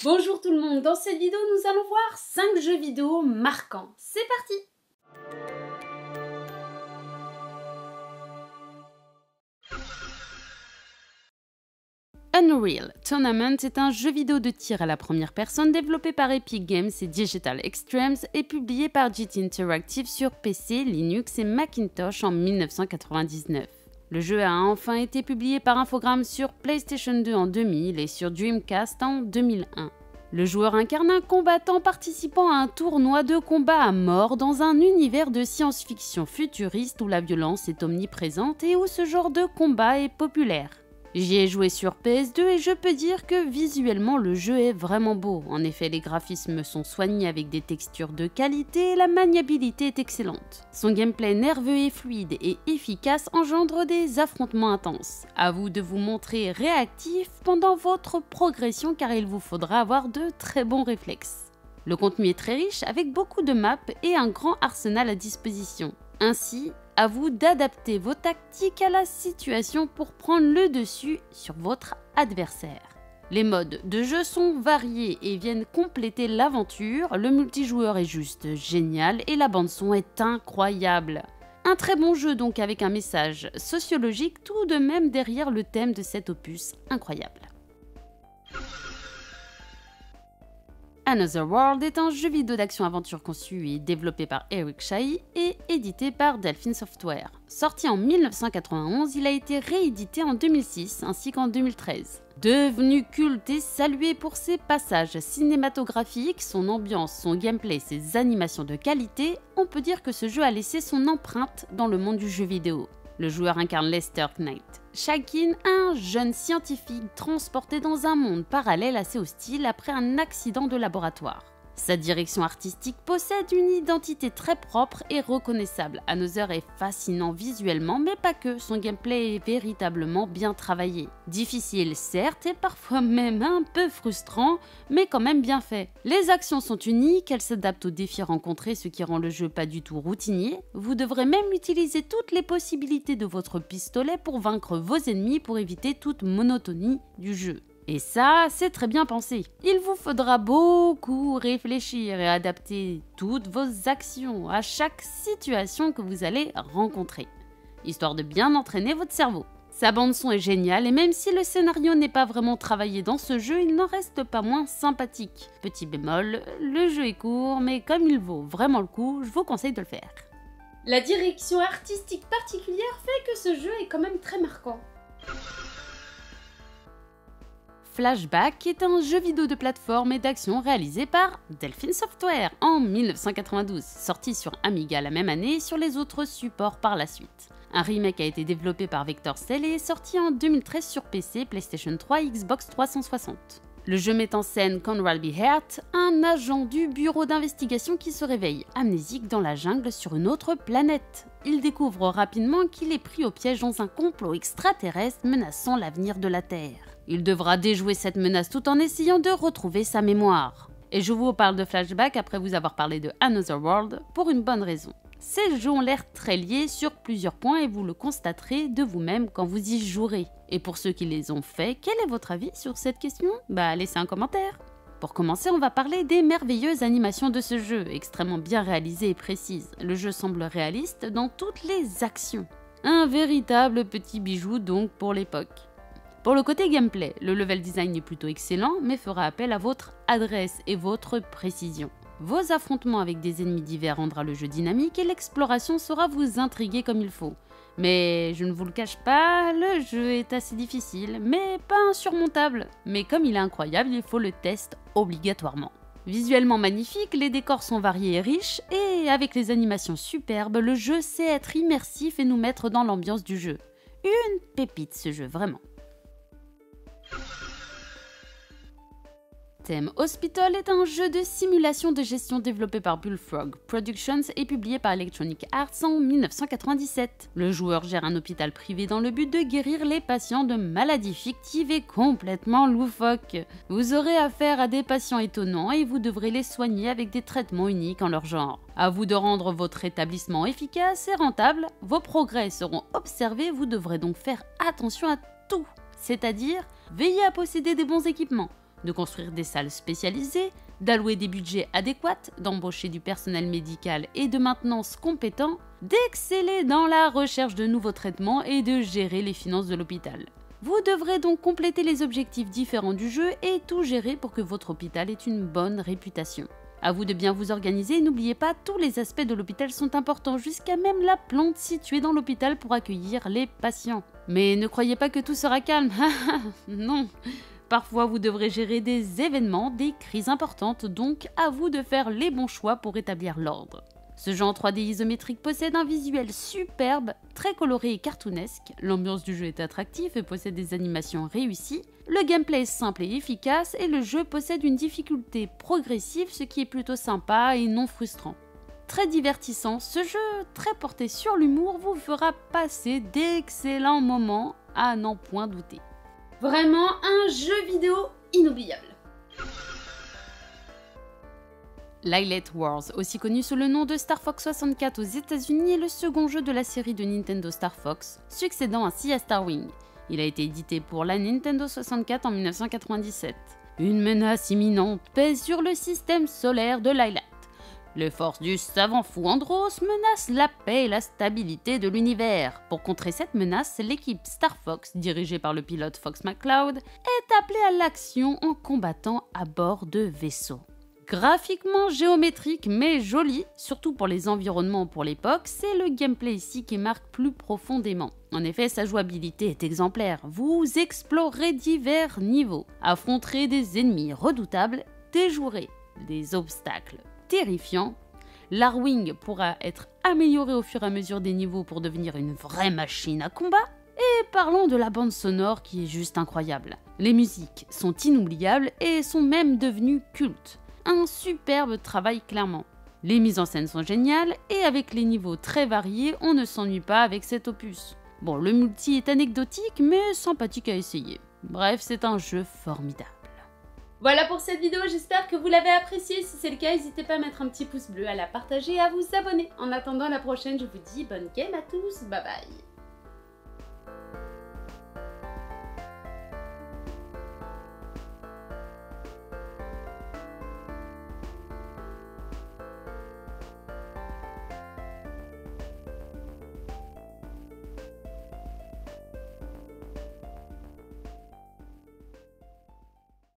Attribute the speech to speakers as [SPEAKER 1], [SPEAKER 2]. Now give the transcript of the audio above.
[SPEAKER 1] Bonjour tout le monde, dans cette vidéo nous allons voir 5 jeux vidéo marquants. C'est parti! Unreal Tournament est un jeu vidéo de tir à la première personne développé par Epic Games et Digital Extremes et publié par GT Interactive sur PC, Linux et Macintosh en 1999. Le jeu a enfin été publié par Infogrames sur PlayStation 2 en 2000 et sur Dreamcast en 2001. Le joueur incarne un combattant participant à un tournoi de combat à mort dans un univers de science-fiction futuriste où la violence est omniprésente et où ce genre de combat est populaire. J'y ai joué sur PS2 et je peux dire que visuellement le jeu est vraiment beau. En effet, les graphismes sont soignés avec des textures de qualité et la maniabilité est excellente. Son gameplay nerveux et fluide et efficace engendre des affrontements intenses. À vous de vous montrer réactif pendant votre progression car il vous faudra avoir de très bons réflexes. Le contenu est très riche avec beaucoup de maps et un grand arsenal à disposition. Ainsi, à vous d'adapter vos tactiques à la situation pour prendre le dessus sur votre adversaire. Les modes de jeu sont variés et viennent compléter l'aventure, le multijoueur est juste génial et la bande son est incroyable. Un très bon jeu donc avec un message sociologique tout de même derrière le thème de cet opus incroyable. Another World est un jeu vidéo d'action-aventure conçu et développé par Eric Chahi et édité par Delphin Software. Sorti en 1991, il a été réédité en 2006 ainsi qu'en 2013. Devenu culte et salué pour ses passages cinématographiques, son ambiance, son gameplay, ses animations de qualité, on peut dire que ce jeu a laissé son empreinte dans le monde du jeu vidéo. Le joueur incarne Lester Knight Shakin, un jeune scientifique transporté dans un monde parallèle assez hostile après un accident de laboratoire. Sa direction artistique possède une identité très propre et reconnaissable. Another est fascinant visuellement, mais pas que, son gameplay est véritablement bien travaillé. Difficile certes et parfois même un peu frustrant, mais quand même bien fait. Les actions sont uniques, elles s'adaptent aux défis rencontrés, ce qui rend le jeu pas du tout routinier. Vous devrez même utiliser toutes les possibilités de votre pistolet pour vaincre vos ennemis pour éviter toute monotonie du jeu. Et ça, c'est très bien pensé. Il vous faudra beaucoup réfléchir et adapter toutes vos actions à chaque situation que vous allez rencontrer, histoire de bien entraîner votre cerveau. Sa bande-son est géniale et même si le scénario n'est pas vraiment travaillé dans ce jeu, il n'en reste pas moins sympathique. Petit bémol, le jeu est court, mais comme il vaut vraiment le coup, je vous conseille de le faire. La direction artistique particulière fait que ce jeu est quand même très marquant. Flashback est un jeu vidéo de plateforme et d'action réalisé par Delphin Software en 1992, sorti sur Amiga la même année et sur les autres supports par la suite. Un remake a été développé par Vector Cell et est sorti en 2013 sur PC, PlayStation 3 et Xbox 360. Le jeu met en scène Conrad B. Hart, un agent du bureau d'investigation qui se réveille amnésique dans la jungle sur une autre planète. Il découvre rapidement qu'il est pris au piège dans un complot extraterrestre menaçant l'avenir de la Terre. Il devra déjouer cette menace tout en essayant de retrouver sa mémoire. Et je vous parle de Flashback après vous avoir parlé de Another World pour une bonne raison. Ces jeux ont l'air très liés sur plusieurs points et vous le constaterez de vous-même quand vous y jouerez. Et pour ceux qui les ont faits, quel est votre avis sur cette question? Laissez un commentaire. Pour commencer, on va parler des merveilleuses animations de ce jeu, extrêmement bien réalisées et précises. Le jeu semble réaliste dans toutes les actions. Un véritable petit bijou donc pour l'époque. Pour le côté gameplay, le level design est plutôt excellent, mais fera appel à votre adresse et votre précision. Vos affrontements avec des ennemis divers rendra le jeu dynamique et l'exploration saura vous intriguer comme il faut. Mais je ne vous le cache pas, le jeu est assez difficile, mais pas insurmontable. Mais comme il est incroyable, il faut le tester obligatoirement. Visuellement magnifique, les décors sont variés et riches, et avec les animations superbes, le jeu sait être immersif et nous mettre dans l'ambiance du jeu. Une pépite ce jeu, vraiment. Theme Hospital est un jeu de simulation de gestion développé par Bullfrog Productions et publié par Electronic Arts en 1997. Le joueur gère un hôpital privé dans le but de guérir les patients de maladies fictives et complètement loufoques. Vous aurez affaire à des patients étonnants et vous devrez les soigner avec des traitements uniques en leur genre. À vous de rendre votre établissement efficace et rentable, vos progrès seront observés, vous devrez donc faire attention à tout, c'est-à-dire veiller à posséder des bons équipements, de construire des salles spécialisées, d'allouer des budgets adéquats, d'embaucher du personnel médical et de maintenance compétent, d'exceller dans la recherche de nouveaux traitements et de gérer les finances de l'hôpital. Vous devrez donc compléter les objectifs différents du jeu et tout gérer pour que votre hôpital ait une bonne réputation. À vous de bien vous organiser et n'oubliez pas, tous les aspects de l'hôpital sont importants, jusqu'à même la plante située dans l'hôpital pour accueillir les patients. Mais ne croyez pas que tout sera calme, non. Parfois, vous devrez gérer des événements, des crises importantes, donc à vous de faire les bons choix pour rétablir l'ordre. Ce jeu en 3D isométrique possède un visuel superbe, très coloré et cartoonesque, l'ambiance du jeu est attractive et possède des animations réussies, le gameplay est simple et efficace et le jeu possède une difficulté progressive, ce qui est plutôt sympa et non frustrant. Très divertissant, ce jeu très porté sur l'humour vous fera passer d'excellents moments à n'en point douter. Vraiment un jeu vidéo inoubliable. Lylat Wars, aussi connu sous le nom de Star Fox 64 aux États-Unis, est le second jeu de la série de Nintendo Star Fox, succédant ainsi à Star Wing. Il a été édité pour la Nintendo 64 en 1997. Une menace imminente pèse sur le système solaire de Lylat. Les forces du savant fou Andros menacent la paix et la stabilité de l'univers. Pour contrer cette menace, l'équipe Star Fox, dirigée par le pilote Fox McCloud, est appelée à l'action en combattant à bord de vaisseaux. Graphiquement géométrique mais joli, surtout pour les environnements pour l'époque, c'est le gameplay ici qui marque plus profondément. En effet, sa jouabilité est exemplaire. Vous explorerez divers niveaux, affronterez des ennemis redoutables, déjouerez des obstacles terrifiants. L'Arwing pourra être amélioré au fur et à mesure des niveaux pour devenir une vraie machine à combat. Et parlons de la bande sonore qui est juste incroyable. Les musiques sont inoubliables et sont même devenues cultes. Un superbe travail clairement. Les mises en scène sont géniales et avec les niveaux très variés, on ne s'ennuie pas avec cet opus. Bon, le multi est anecdotique mais sympathique à essayer. Bref, c'est un jeu formidable. Voilà pour cette vidéo, j'espère que vous l'avez appréciée. Si c'est le cas, n'hésitez pas à mettre un petit pouce bleu, à la partager et à vous abonner. En attendant la prochaine, je vous dis bonne game à tous, bye bye.